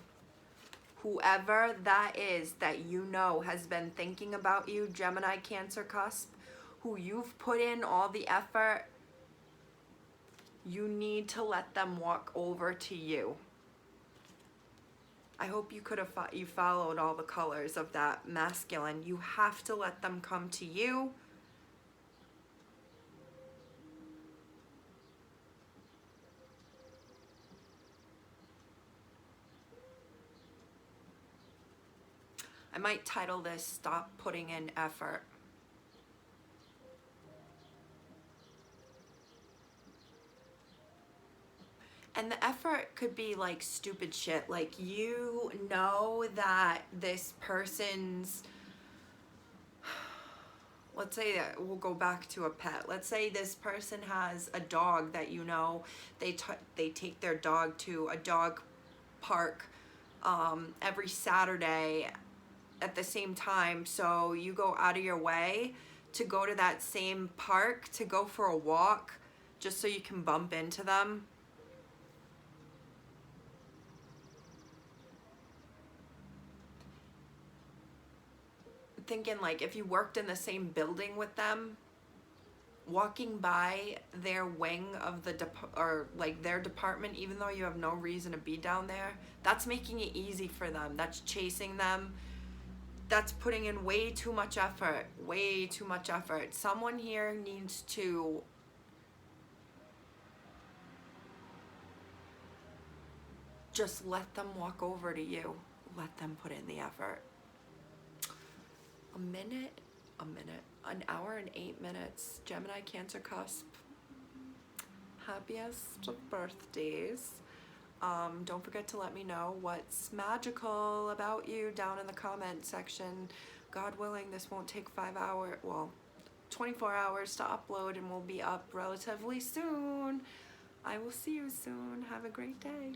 Whoever that is that you know has been thinking about you, Gemini, Cancer, Cusp, who you've put in all the effort, you need to let them walk over to you. I hope you could have you followed all the colors of that masculine. You have to let them come to you. I might title this "Stop Putting in Effort." And the effort could be like stupid shit. Like, you know that this person's, let's say that we'll go back to a pet. Let's say this person has a dog that you know they take their dog to a dog park every Saturday at the same time. So you go out of your way to go to that same park to go for a walk just so you can bump into them. Thinking like if you worked in the same building with them, walking by their wing of the or like their department, even though you have no reason to be down there, that's making it easy for them. That's chasing them. That's putting in way too much effort. Way too much effort. Someone here needs to just let them walk over to you. Let them put in the effort. An hour and 8 minutes. Gemini, Cancer, Cusp. Happiest of birthdays. Don't forget to let me know what's magical about you down in the comment section. God willing, this won't take 24 hours to upload, and we'll be up relatively soon. I will see you soon. Have a great day.